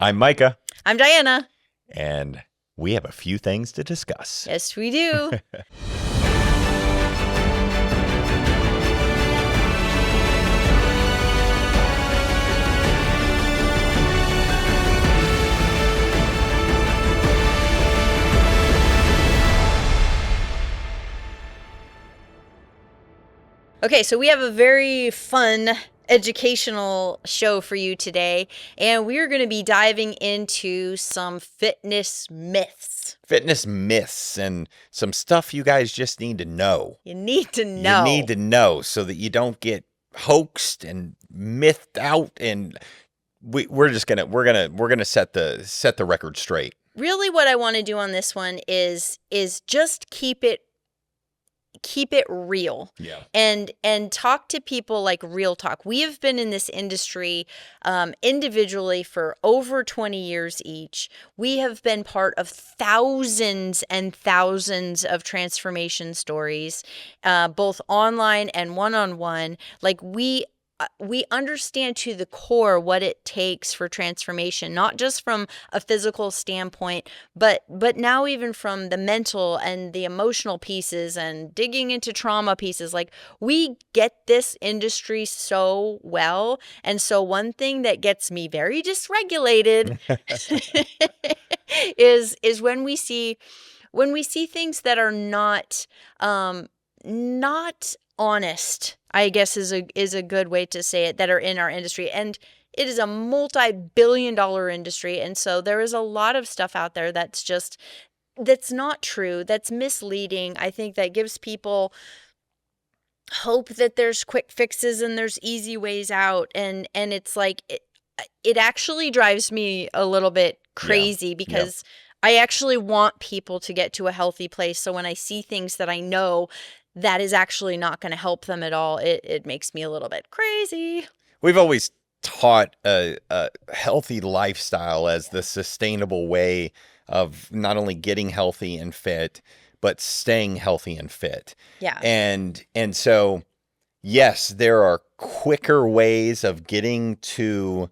I'm Micah, I'm Diana. and we have a few things to discuss. Yes, we do. Okay, so we have a very fun educational show for you today, and we're going to be diving into some fitness myths. Fitness myths and some stuff you guys just need to know. You need to know. You need to know so that you don't get hoaxed and mythed out, and we're gonna set the record straight. Really, what I want to do on this one is just keep it real. Yeah. And talk to people like real talk. We have been in this industry individually for over 20 years each. We have been part of thousands and thousands of transformation stories, both online and one-on-one. Like we understand to the core what it takes for transformation, not just from a physical standpoint, but now even from the mental and the emotional pieces and digging into trauma pieces. Like, we get this industry so well. And so one thing that gets me very dysregulated is when we see things that are not honest, I guess is a good way to say it, that are in our industry. And it is a multi-billion-dollar industry. And so there is a lot of stuff out there that's not true, that's misleading. I think that gives people hope that there's quick fixes and there's easy ways out. And it's like, it actually drives me a little bit crazy because I actually want people to get to a healthy place. So when I see things that I know that is actually not going to help them at all, it makes me a little bit crazy. We've always taught a healthy lifestyle as the sustainable way of not only getting healthy and fit, but staying healthy and fit. Yeah. And so, yes, there are quicker ways of getting to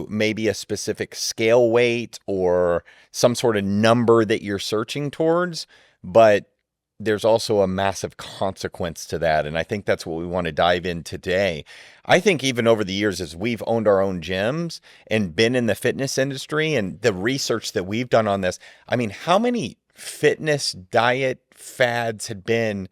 maybe a specific scale weight or some sort of number that you're searching towards, but there's also a massive consequence to that. And I think that's what we want to dive in today. I think even over the years, as we've owned our own gyms and been in the fitness industry and the research that we've done on this, I mean, how many fitness diet fads had been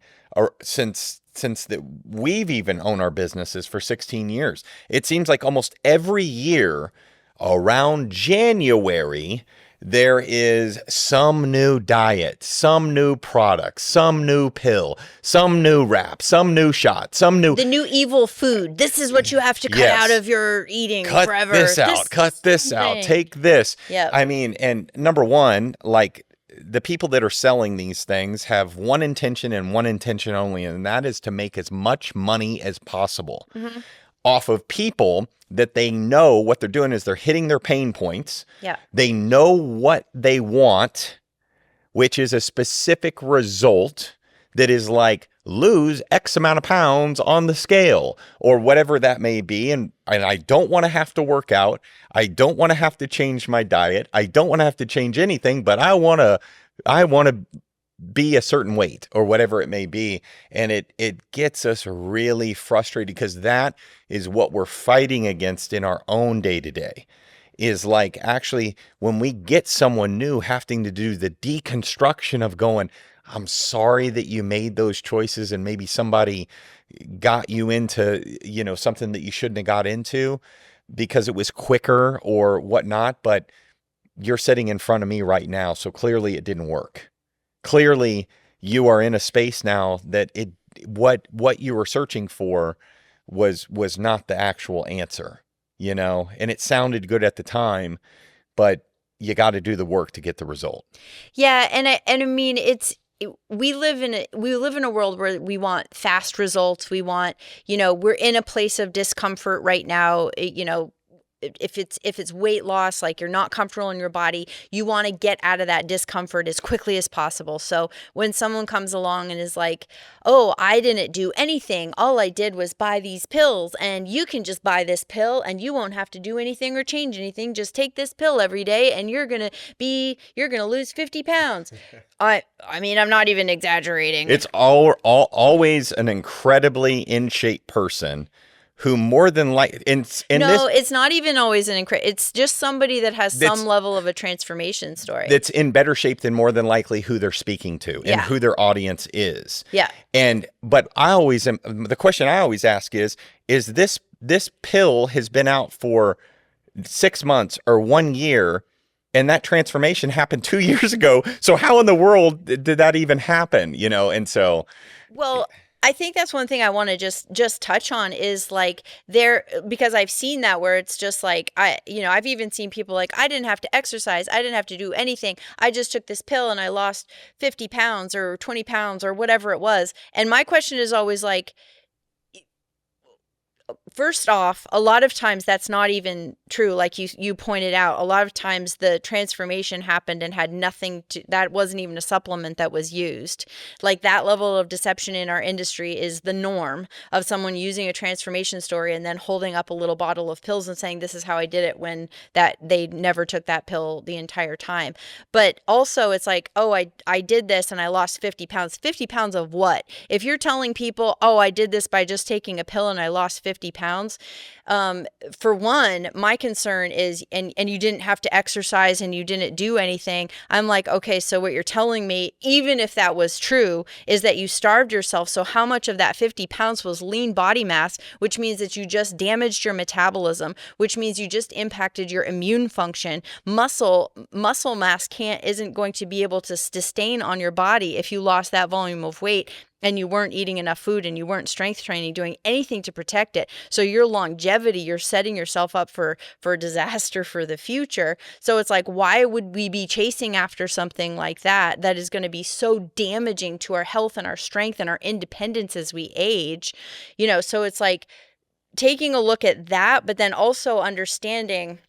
since that we've even owned our businesses for 16 years? It seems like almost every year around January, there is some new diet, some new product, some new pill, some new wrap, some new shot, the new evil food. This is what you have to cut out of your eating forever. Cut this out, take this. Yeah. I mean, and number one, like, the people that are selling these things have one intention and one intention only, and that is to make as much money as possible off of people that they know what they're doing is they're hitting their pain points. Yeah. They know what they want, which is a specific result that is like lose X amount of pounds on the scale or whatever that may be. And I don't want to have to work out. I don't want to have to change my diet. I don't want to have to change anything, but I want to be a certain weight or whatever it may be. And it gets us really frustrated because that is what we're fighting against in our own day-to-day, is like actually when we get someone new having to do the deconstruction of going, I'm sorry that you made those choices and maybe somebody got you into, something that you shouldn't have got into because it was quicker or whatnot, but you're sitting in front of me right now. So clearly it didn't work. Clearly, you are in a space now that what you were searching for was not the actual answer, and it sounded good at the time, but you got to do the work to get the result. Yeah, and I mean, we live in a world where we want fast results. We want, we're in a place of discomfort right now. if it's weight loss, like you're not comfortable in your body, you want to get out of that discomfort as quickly as possible. So when someone comes along and is like, oh, I didn't do anything, all I did was buy these pills, and you can just buy this pill and you won't have to do anything or change anything, just take this pill every day and you're gonna lose 50 pounds. I mean, I'm not even exaggerating. It's always an incredibly in shape person who more than like no, it's not even always it's just somebody that has some level of a transformation story. That's in better shape than more than likely who they're speaking to and who their audience is. Yeah. But the question I always ask is this pill has been out for 6 months or 1 year, and that transformation happened 2 years ago. So how in the world did that even happen? And so. Well, I think that's one thing I want to just touch on is like because I've seen that where it's just like, I've even seen people like, I didn't have to exercise. I didn't have to do anything. I just took this pill and I lost 50 pounds or 20 pounds or whatever it was. And my question is always like, first off, a lot of times that's not even true. Like you pointed out, a lot of times the transformation happened and had nothing that wasn't even a supplement that was used. Like that level of deception in our industry is the norm of someone using a transformation story and then holding up a little bottle of pills and saying, this is how I did it, when that they never took that pill the entire time. But also it's like, oh, I did this and I lost 50 pounds. 50 pounds of what? If you're telling people, oh, I did this by just taking a pill and I lost 50 pounds. For one, my concern is, and you didn't have to exercise and you didn't do anything. I'm like, okay, so what you're telling me, even if that was true, is that you starved yourself. So how much of that 50 pounds was lean body mass, which means that you just damaged your metabolism, which means you just impacted your immune function. Muscle mass isn't going to be able to sustain on your body if you lost that volume of weight and you weren't eating enough food and you weren't strength training, doing anything to protect it. So your longevity, you're setting yourself up for disaster for the future. So it's like, why would we be chasing after something like that is going to be so damaging to our health and our strength and our independence as we age? So it's like taking a look at that, but then also understanding,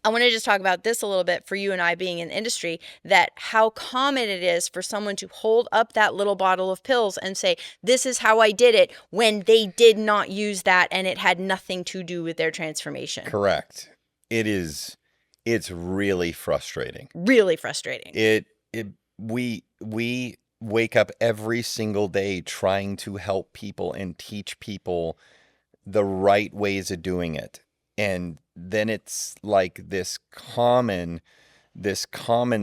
I want to just talk about this a little bit for you and I being in the industry, that how common it is for someone to hold up that little bottle of pills and say, this is how I did it, when they did not use that and it had nothing to do with their transformation. Correct. It's really frustrating. Really frustrating. We wake up every single day trying to help people and teach people the right ways of doing it. And then it's like this common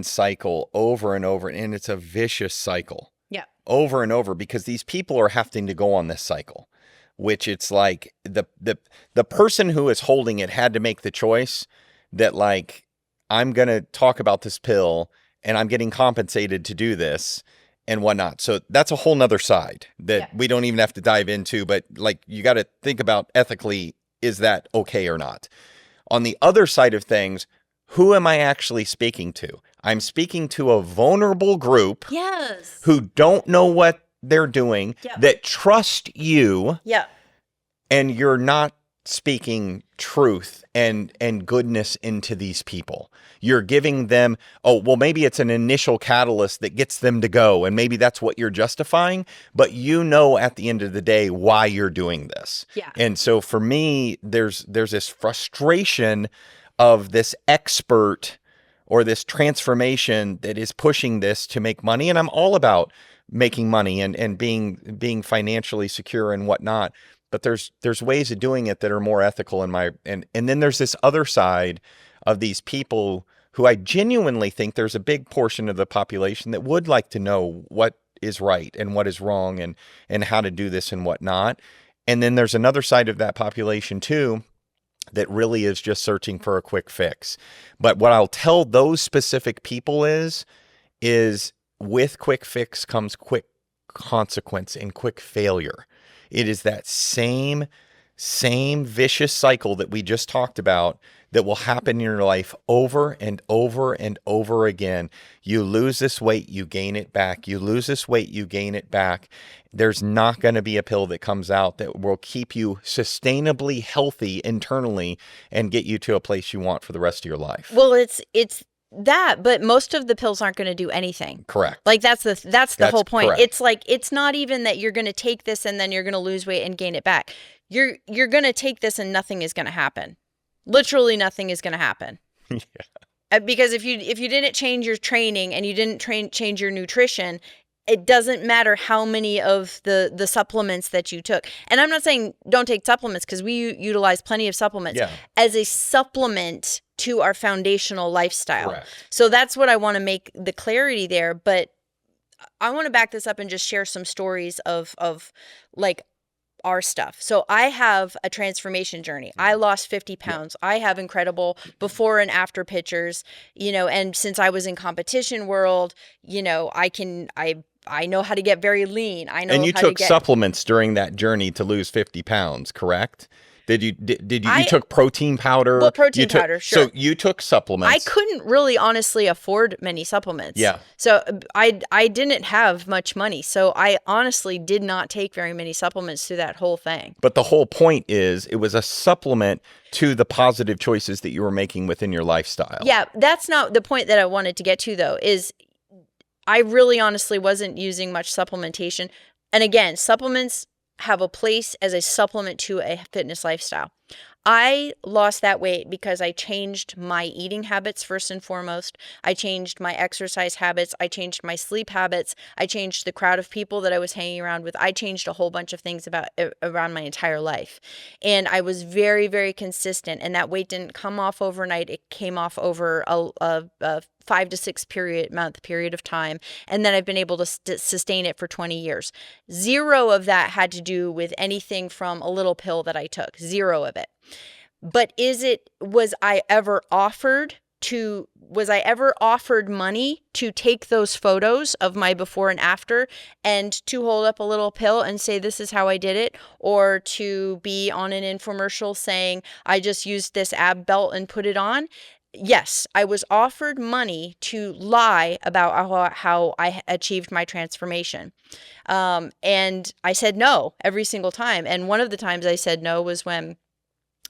cycle over and over, and it's a vicious cycle. Yeah. Over and over, because these people are having to go on this cycle, which it's like the person who is holding it had to make the choice that, like, I'm going to talk about this pill and I'm getting compensated to do this and whatnot. So that's a whole nother side that we don't even have to dive into, but like, you got to think about ethically, is that okay or not? On the other side of things, who am I actually speaking to? I'm speaking to a vulnerable group who don't know what they're doing, that trust you, and you're not speaking truth and goodness into these people. You're giving them, maybe it's an initial catalyst that gets them to go, and maybe that's what you're justifying, but at the end of the day why you're doing this. Yeah. And so for me, there's this frustration of this expert or this transformation that is pushing this to make money, and I'm all about making money and being financially secure and whatnot. But there's ways of doing it that are more ethical and then there's this other side of these people who I genuinely think there's a big portion of the population that would like to know what is right and what is wrong and how to do this and whatnot. And then there's another side of that population too that really is just searching for a quick fix. But what I'll tell those specific people is with quick fix comes quick consequence and quick failure. It is that same Same vicious cycle that we just talked about that will happen in your life over and over and over again. You lose this weight, you gain it back. You lose this weight, you gain it back. There's not going to be a pill that comes out that will keep you sustainably healthy internally and get you to a place you want for the rest of your life. Well, it's that, but most of the pills aren't going to do anything. Correct. Like that's the whole point. Correct. It's like it's not even that you're going to take this and then you're going to lose weight and gain it back. You're going to take this and nothing is going to happen. Literally nothing is going to happen. Yeah. Because if you didn't change your training and you didn't change your nutrition, it doesn't matter how many of the supplements that you took. And I'm not saying don't take supplements, because we utilize plenty of supplements as a supplement to our foundational lifestyle. Correct. So that's what I want to make the clarity there. But I want to back this up and just share some stories of like our stuff. So I have a transformation journey. I lost 50 pounds. I have incredible before and after pictures, and since I was in competition world, I know how to get very lean. I know. And you how took to get supplements during that journey to lose 50 pounds, correct? Did you took protein powder? Well, protein powder, sure. So you took supplements. I couldn't really honestly afford many supplements. Yeah. So I didn't have much money. So I honestly did not take very many supplements through that whole thing. But the whole point is it was a supplement to the positive choices that you were making within your lifestyle. Yeah, that's not the point that I wanted to get to, though, is I really honestly wasn't using much supplementation. And again, supplements have a place as a supplement to a fitness lifestyle. I lost that weight because I changed my eating habits first and foremost. I changed my exercise habits. I changed my sleep habits. I changed the crowd of people that I was hanging around with. I changed a whole bunch of things around my entire life. And I was very, very consistent. And that weight didn't come off overnight. It came off over a 5 to 6 month period of time. And then I've been able to sustain it for 20 years. Zero of that had to do with anything from a little pill that I took. Zero of it. But was I ever offered money to take those photos of my before and after and to hold up a little pill and say, this is how I did it, or to be on an infomercial saying, I just used this ab belt and put it on? Yes, I was offered money to lie about how I achieved my transformation. And I said no every single time. And one of the times I said no was when,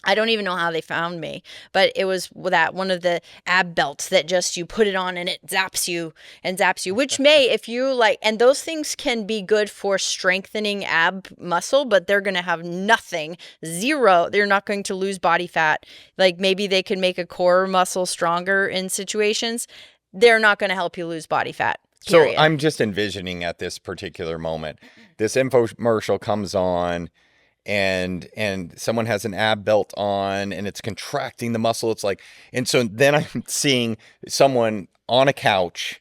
I don't even know how they found me, but it was that one of the ab belts that just you put it on and it zaps you, which may, if you like, and those things can be good for strengthening ab muscle, but they're going to have nothing, zero. They're not going to lose body fat. Like maybe they could make a core muscle stronger in situations. They're not going to help you lose body fat. Period. So I'm just envisioning at this particular moment, this infomercial comes on, and someone has an ab belt on and it's contracting the muscle. It's like, and so then I'm seeing someone on a couch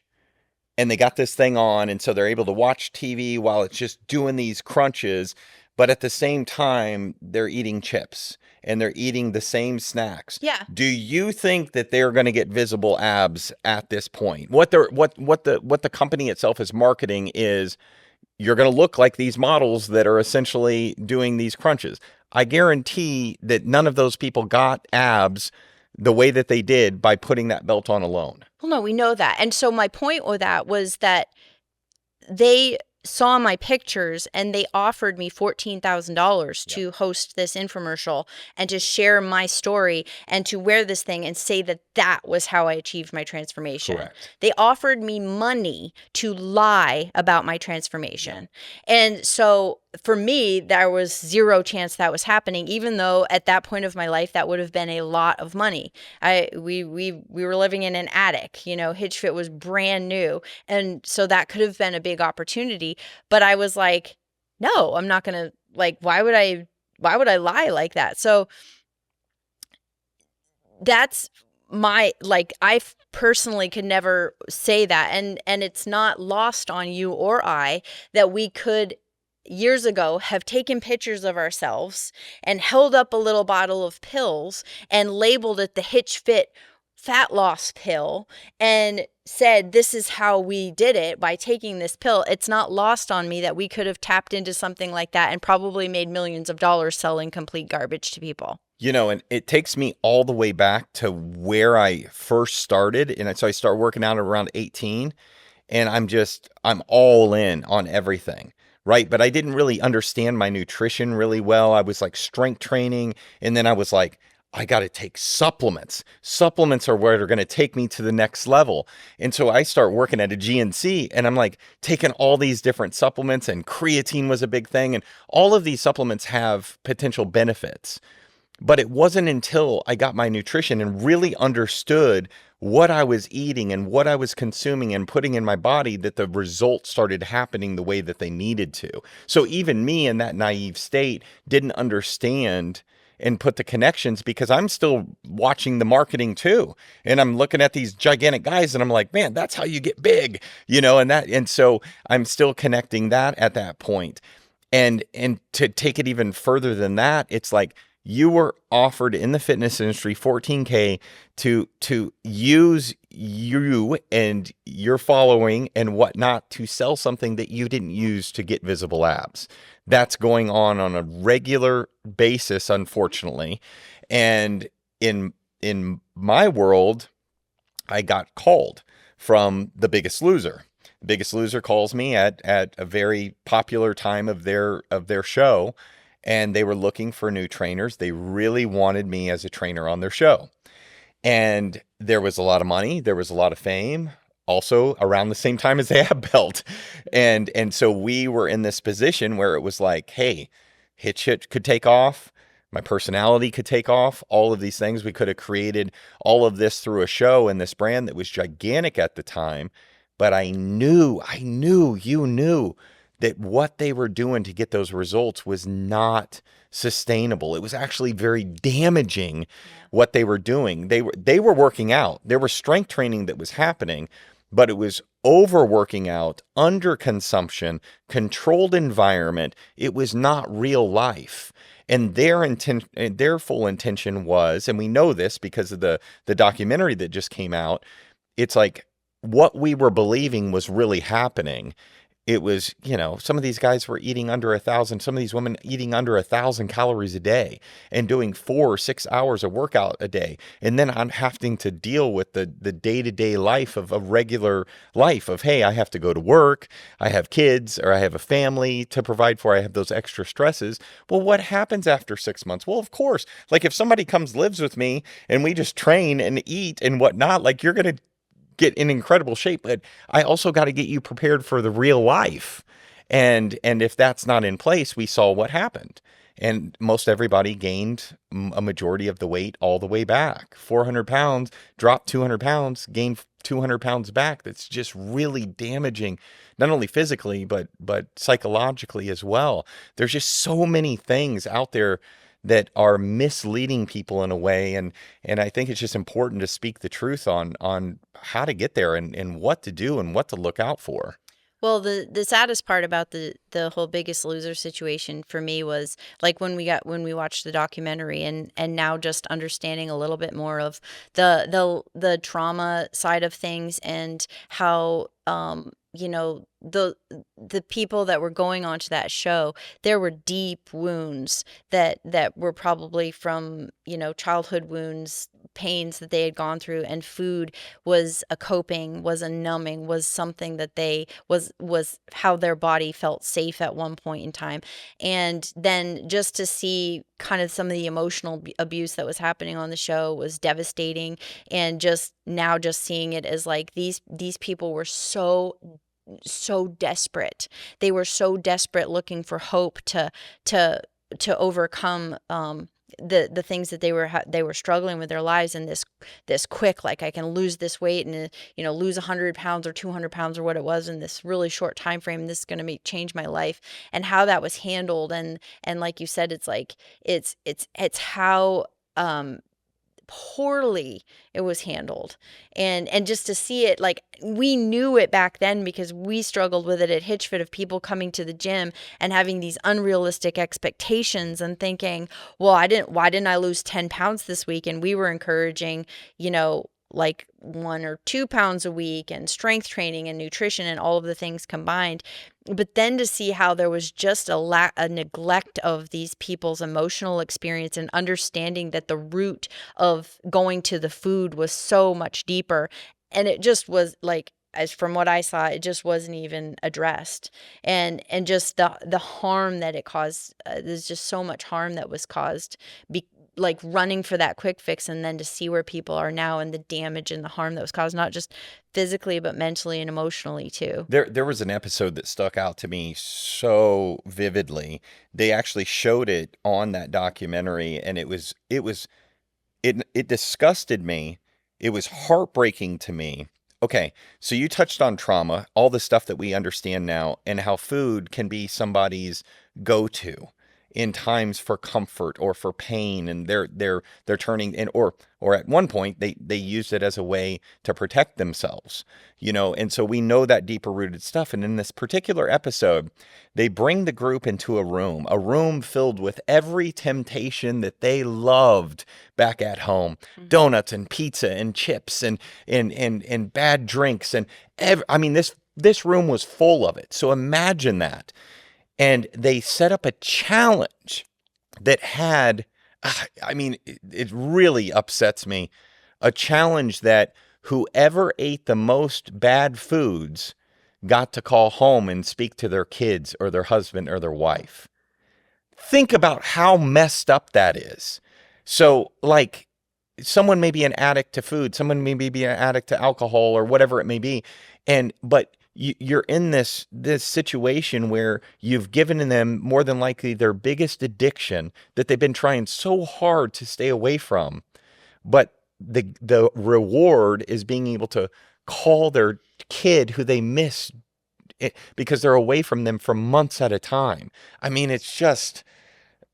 and they got this thing on, and so they're able to watch TV while it's just doing these crunches, but at the same time they're eating chips and they're eating the same snacks. Yeah. Do you think that they're going to get visible abs at this point? What the company itself is marketing is, you're going to look like these models that are essentially doing these crunches. I guarantee that none of those people got abs the way that they did by putting that belt on alone. Well, no, we know that. And so my point with that was that they saw my pictures and they offered me $14,000 to host this infomercial and to share my story and to wear this thing and say that that was how I achieved my transformation. Correct. They offered me money to lie about my transformation. And so for me, there was zero chance that was happening, even though at that point of my life, that would have been a lot of money. We were living in an attic, HitchFit was brand new. And so that could have been a big opportunity. But I was like, no, I'm not going to, why would I lie like that? So that's I personally could never say that. And it's not lost on you or I that we could years ago have taken pictures of ourselves and held up a little bottle of pills and labeled it the HitchFit fat loss pill and said, this is how we did it by taking this pill, it's not lost on me that we could have tapped into something like that and probably made millions of dollars selling complete garbage to people. And it takes me all the way back to where I first started. And so I started working out at around 18, and I'm all in on everything. Right. But I didn't really understand my nutrition really well. I was like strength training. And then I was like, I got to take supplements. Supplements are where they're going to take me to the next level. And so I start working at a GNC, and I'm like taking all these different supplements, and creatine was a big thing. And all of these supplements have potential benefits. But it wasn't until I got my nutrition and really understood what I was eating and what I was consuming and putting in my body that the results started happening the way that they needed to. So even me in that naive state didn't understand and put the connections, because I'm still watching the marketing too. And I'm looking at these gigantic guys and I'm like, man, that's how you get big, and so I'm still connecting that at that point. And to take it even further than that, it's like, you were offered in the fitness industry 14K to use you and your following and whatnot to sell something that you didn't use to get visible abs. That's going on a regular basis, unfortunately. And in my world, I got called from The Biggest Loser. The Biggest Loser calls me at a very popular time of their show, and they were looking for new trainers. They really wanted me as a trainer on their show. And there was a lot of money. There was a lot of fame. Also around the same time as the ab belt. And so we were in this position where it was like, hey, Hitch could take off. My personality could take off. All of these things. We could have created all of this through a show and this brand that was gigantic at the time. But I knew, you knew that what they were doing to get those results was not sustainable. It was actually very damaging what they were doing. They were working out. There was strength training that was happening, but it was overworking out, under consumption, controlled environment. It was not real life. And their full intention was, and we know this because of the documentary that just came out, it's like what we were believing was really happening. It was, some of these guys were eating under 1,000, some of these women eating under 1,000 calories a day and doing 4 or 6 hours of workout a day. And then I'm having to deal with the day-to-day life of a regular life of, hey, I have to go to work, I have kids, or I have a family to provide for, I have those extra stresses. Well, what happens after 6 months? Well, of course, like if somebody lives with me and we just train and eat and whatnot, like you're going to get in incredible shape, but I also got to get you prepared for the real life. And if that's not in place, we saw what happened. And most everybody gained a majority of the weight all the way back. 400 pounds, dropped 200 pounds, gained 200 pounds back. That's just really damaging, not only physically, but psychologically as well. There's just so many things out there that are misleading people in a way. And I think it's just important to speak the truth on how to get there and what to do and what to look out for. Well, the saddest part about the whole Biggest Loser situation for me was like when we watched the documentary and now just understanding a little bit more of the trauma side of things and how the people that were going on to that show, there were deep wounds that were probably from childhood wounds, pains that they had gone through, and food was a coping, was a numbing, was something that they was how their body felt safe at one point in time. And then just to see kind of some of the emotional abuse that was happening on the show was devastating. And just seeing it as like these people were so desperate. They were so desperate, looking for hope to overcome the things that they were struggling with their lives in this quick, like I can lose this weight and lose 100 pounds or 200 pounds or what it was in this really short time frame. This is going to change my life, and how that was handled. And like you said, it's like it's how poorly it was handled. And just to see it, like we knew it back then because we struggled with it at HitchFit, of people coming to the gym and having these unrealistic expectations and thinking, well, why didn't I lose 10 pounds this week? And we were encouraging, like 1 or 2 pounds a week and strength training and nutrition and all of the things combined. But then to see how there was just a neglect of these people's emotional experience and understanding that the root of going to the food was so much deeper. And it just was like, as from what I saw, it just wasn't even addressed. And just the harm that it caused, there's just so much harm that was caused, like running for that quick fix, and then to see where people are now and the damage and the harm that was caused, not just physically, but mentally and emotionally too. There was an episode that stuck out to me so vividly. They actually showed it on that documentary, and it disgusted me. It was heartbreaking to me. Okay, so you touched on trauma, all the stuff that we understand now, and how food can be somebody's go-to in times for comfort or for pain, and they're turning in, or at one point they used it as a way to protect themselves, and so we know that deeper rooted stuff. And in this particular episode, they bring the group into a room filled with every temptation that they loved back at home: donuts and pizza and chips and bad drinks, and I mean, this room was full of it. So imagine that. And they set up a challenge that had, I mean, it really upsets me. A challenge that whoever ate the most bad foods got to call home and speak to their kids or their husband or their wife. Think about how messed up that is. So, like, someone may be an addict to food, someone may be an addict to alcohol or whatever it may be, but you're in this situation where you've given them more than likely their biggest addiction that they've been trying so hard to stay away from, but the reward is being able to call their kid who they miss because they're away from them for months at a time. I mean, it's just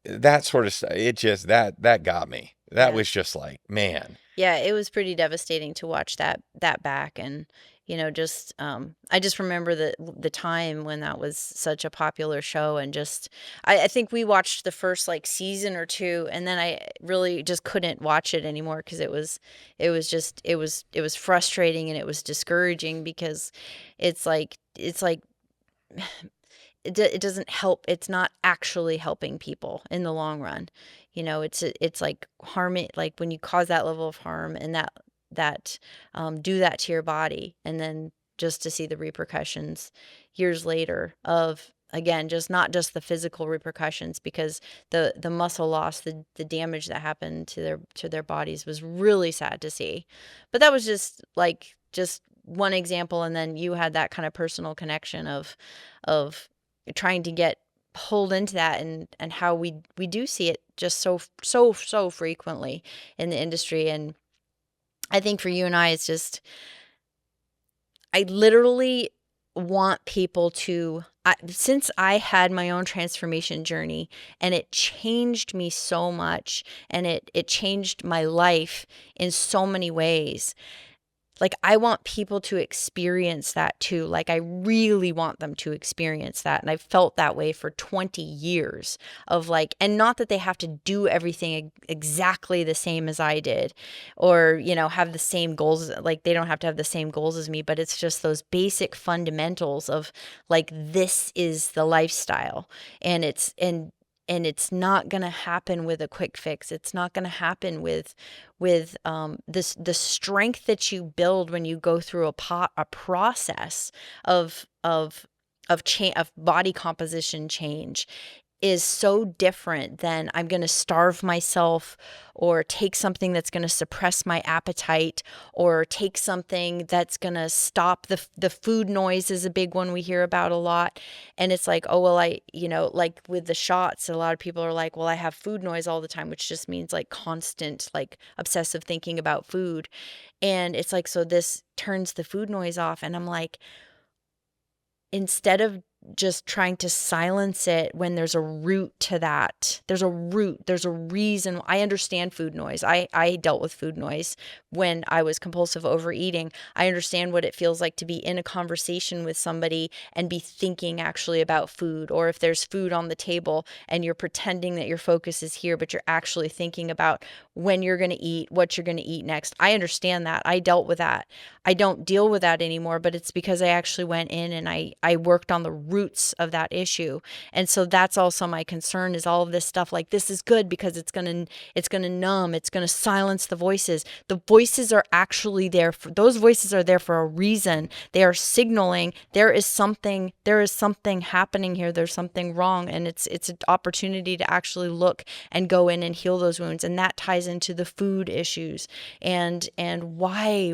that sort of stuff. It just that got me. That Yeah. was just like, man. Yeah, it was pretty devastating to watch that back. And just I just remember the time when that was such a popular show. And just I think we watched the first like season or two, and then I really just couldn't watch it anymore because it was frustrating and it was discouraging, because it's like it doesn't help. It's not actually helping people in the long run. It's like harming, like when you cause that level of harm and that do that to your body, and then just to see the repercussions years later of, again, just not just the physical repercussions, because the muscle loss, the damage that happened to their bodies was really sad to see. But that was just one example, and then you had that kind of personal connection of trying to get pulled into that, and how we do see it just so frequently in the industry. And I think for you and I, it's just, I literally want people to, since I had my own transformation journey and it changed me so much, and it changed my life in so many ways. Like, I want people to experience that too. Like, I really want them to experience that. And I've felt that way for 20 years of like, and not that they have to do everything exactly the same as I did, or, have the same goals. Like, they don't have to have the same goals as me, but it's just those basic fundamentals of like, this is the lifestyle. And it's not going to happen with a quick fix. It's not going to happen with the strength that you build when you go through a process of body composition change is so different than I'm going to starve myself, or take something that's going to suppress my appetite, or take something that's going to stop the food noise is a big one we hear about a lot. And it's like, oh, well, like with the shots, a lot of people are like, well, I have food noise all the time, which just means like constant, like obsessive thinking about food. And it's like, so this turns the food noise off. And I'm like, instead of just trying to silence it when there's a root to that. There's a root, there's a reason. I understand food noise. I dealt with food noise when I was compulsive overeating. I understand what it feels like to be in a conversation with somebody and be thinking actually about food, or if there's food on the table and you're pretending that your focus is here, but you're actually thinking about when you're going to eat, what you're going to eat next. I understand that. I dealt with that. I don't deal with that anymore, but it's because I actually went in and I worked on the roots of that issue. And so that's also my concern, is all of this stuff like, this is good because it's going to numb, it's going to silence the voices. The voices are actually there for, those voices are there for a reason. They are signaling there is something happening here. There's something wrong, and it's an opportunity to actually look and go in and heal those wounds. And that ties into the food issues and why,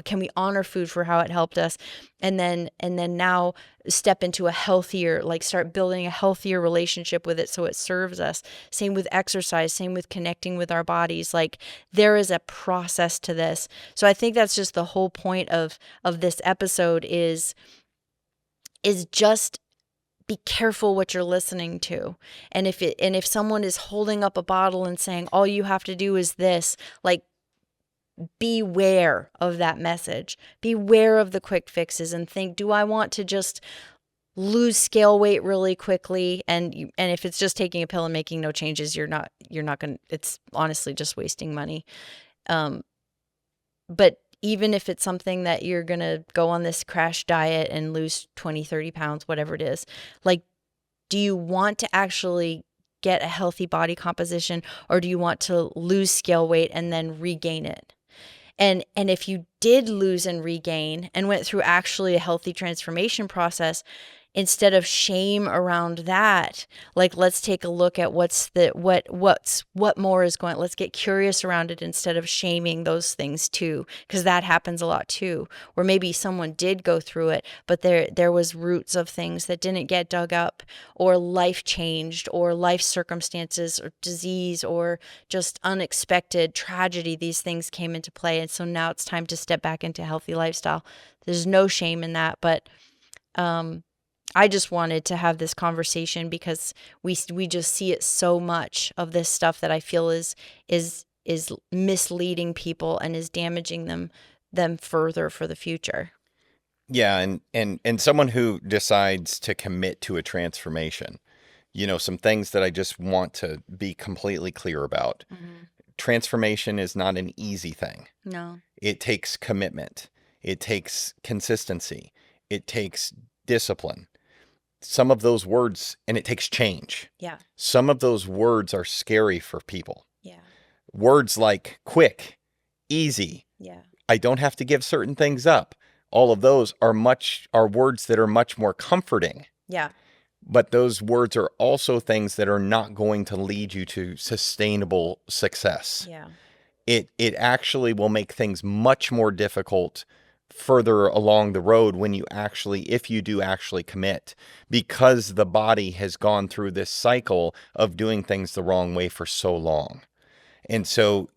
can we honor food for how it helped us, and then now step into a healthier, like start building a healthier relationship with it so it serves us. Same with exercise, same with connecting with our bodies. Like, there is a process to this. So I think that's just the whole point of this episode is just be careful what you're listening to. And if someone is holding up a bottle and saying all you have to do is this, like, beware of that message. Beware of the quick fixes and think, do I want to just lose scale weight really quickly? And if it's just taking a pill and making no changes, you're not going to, it's honestly just wasting money. But even if it's something that you're going to go on this crash diet and lose 20, 30 pounds, whatever it is, like, do you want to actually get a healthy body composition, or do you want to lose scale weight and then regain it? And if you did lose and regain and went through actually a healthy transformation process, instead of shame around that, like, let's take a look at what more is going. Let's get curious around it instead of shaming those things too, because that happens a lot too, where maybe someone did go through it, but there was roots of things that didn't get dug up, or life changed, or life circumstances, or disease, or just unexpected tragedy. These things came into play, and so now it's time to step back into a healthy lifestyle. There's no shame in that, but I just wanted to have this conversation because we just see it so much of this stuff that I feel is misleading people and is damaging them further for the future. Yeah, and someone who decides to commit to a transformation, some things that I just want to be completely clear about. Mm-hmm. Transformation is not an easy thing. No. It takes commitment. It takes consistency. It takes discipline. Some of those words, and it takes change. Yeah. Some of those words are scary for people. Yeah. Words like quick, easy. Yeah. I don't have to give certain things up. All of those are words that are much more comforting. Yeah. But those words are also things that are not going to lead you to sustainable success. Yeah. It actually will make things much more difficult further along the road if you do actually commit, because the body has gone through this cycle of doing things the wrong way for so long. And so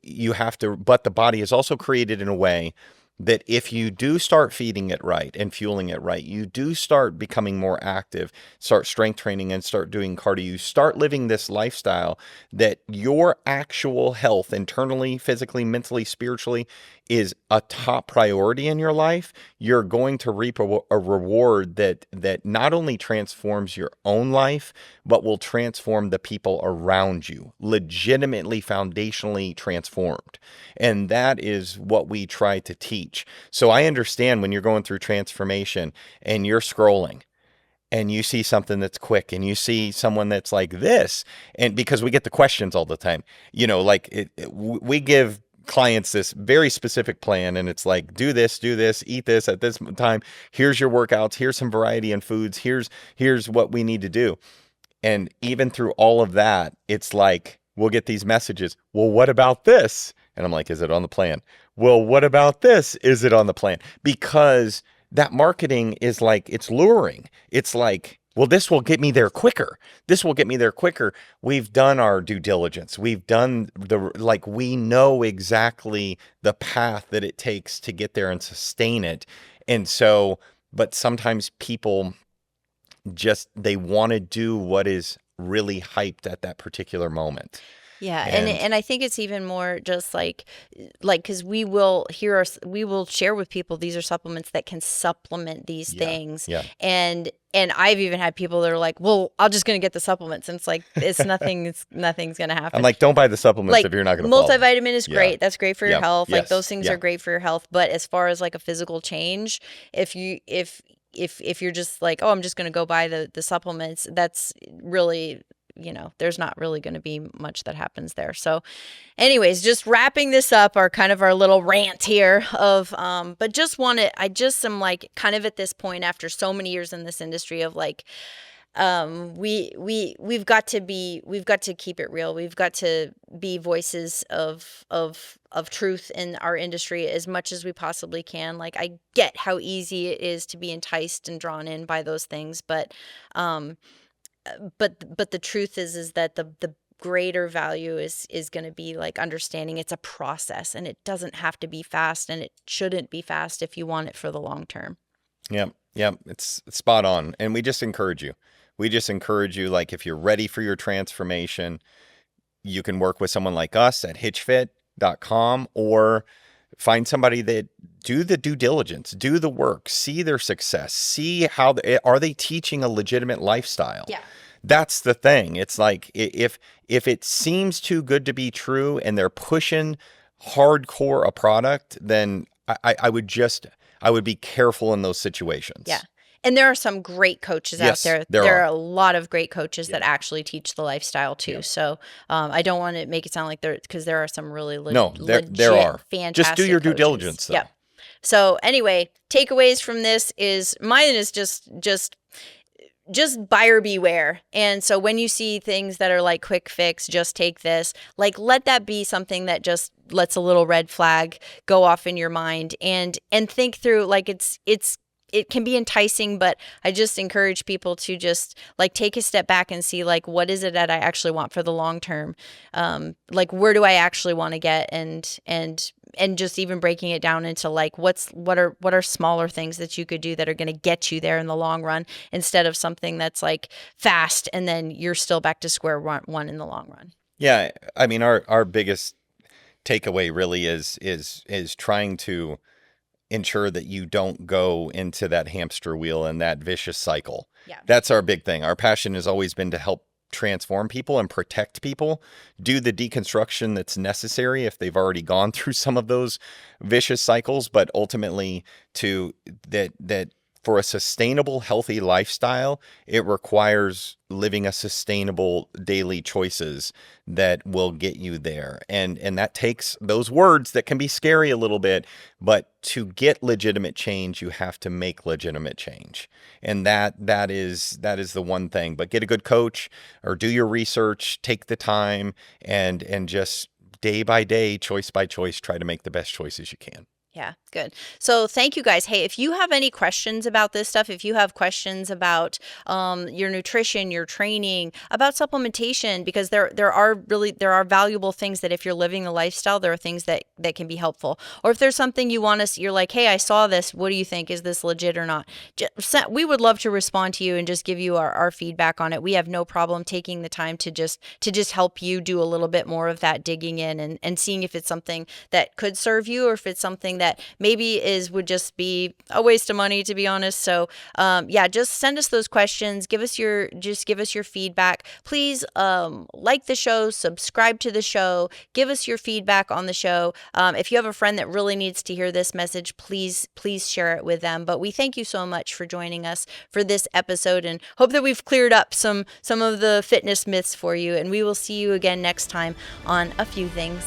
but the body is also created in a way that if you do start feeding it right and fueling it right, you do start becoming more active, start strength training and start doing cardio, you start living this lifestyle, that your actual health internally, physically, mentally, spiritually is a top priority in your life, you're going to reap a reward that not only transforms your own life, but will transform the people around you, legitimately, foundationally transformed. And that is what we try to teach. So I understand when you're going through transformation and you're scrolling and you see something that's quick and you see someone that's like this, and because we get the questions all the time, we give clients this very specific plan, and it's like, do this, eat this at this time. Here's your workouts. Here's some variety in foods. Here's what we need to do. And even through all of that, it's like, we'll get these messages. Well, what about this? And I'm like, is it on the plan? Well, what about this? Is it on the plan? Because that marketing is like, it's luring. It's like, well, this will get me there quicker. This will get me there quicker. We've done our due diligence. We've done we know exactly the path that it takes to get there and sustain it. And so, but sometimes people just they want to do what is really hyped at that particular moment. Yeah, and I think it's even more just like because we will share with people these are supplements that can supplement these things, Yeah. and I've even had people that are like, well, I'm just gonna get the supplements, and it's like nothing's gonna happen. I'm like, don't buy the supplements Like if you're not going to follow. multivitamin is Yeah. great. That's great for your health. Like Yes. those things Yeah. are great for your health. But as far as like a physical change, if you're just like, oh, I'm just going to go buy the supplements, that's really, there's not really going to be much that happens there. So anyways, just wrapping this up, our little rant here of, but I just am like kind of at this point after so many years in this industry of like, we've got to keep it real. We've got to be voices of truth in our industry as much as we possibly can. Like I get how easy it is to be enticed and drawn in by those things, but the truth is that the greater value is going to be like understanding it's a process and it doesn't have to be fast, and it shouldn't be fast if you want it for the long term. Yep. It's spot on. And we just encourage you. Like, if you're ready for your transformation, you can work with someone like us at hitchfit.com, or find somebody that do the due diligence, do the work, see their success, see how are they teaching a legitimate lifestyle. Yeah. That's the thing. It's like if it seems too good to be true and they're pushing hardcore a product, then I would be careful in those situations. Yeah. And there are some great coaches out there. There are a lot of great coaches that actually teach the lifestyle too. Yeah. So I don't want to make it sound like because there are some really legit, there are fantastic just do your due coaches. diligence. Though. Yep. So anyway, takeaways from this is mine is just buyer beware. And so when you see things that are like quick fix, just take this, like let that be something that just lets a little red flag go off in your mind, and think through, like it can be enticing, but I just encourage people to just like take a step back and see like what is it that I actually want for the long term. Like where do I actually want to get, and just even breaking it down into like what are smaller things that you could do that are going to get you there in the long run, instead of something that's like fast and then you're still back to square one in the long run. Yeah, I mean our biggest takeaway really is trying to ensure that you don't go into that hamster wheel and that vicious cycle. Yeah. That's our big thing. Our passion has always been to help transform people and protect people, do the deconstruction that's necessary if they've already gone through some of those vicious cycles, but ultimately that for a sustainable, healthy lifestyle, it requires living a sustainable daily choices that will get you there. And that takes those words that can be scary a little bit, but to get legitimate change, you have to make legitimate change. And that is the one thing. But get a good coach, or do your research, take the time, and just day by day, choice by choice, try to make the best choices you can. Yeah, good. So thank you guys. Hey, if you have any questions about this stuff, if you have questions about your nutrition, your training, about supplementation, because there are valuable things that if you're living the lifestyle, there are things that can be helpful. Or if there's something you're like, hey, I saw this. What do you think? Is this legit or not? We would love to respond to you and just give you our feedback on it. We have no problem taking the time to just help you do a little bit more of that digging in and seeing if it's something that could serve you, or if it's something that maybe would just be a waste of money, to be honest. So just send us those questions. Give us your feedback. Please like the show, subscribe to the show, give us your feedback on the show. If you have a friend that really needs to hear this message, please share it with them. But we thank you so much for joining us for this episode, and hope that we've cleared up some of the fitness myths for you. And we will see you again next time on A Few Things.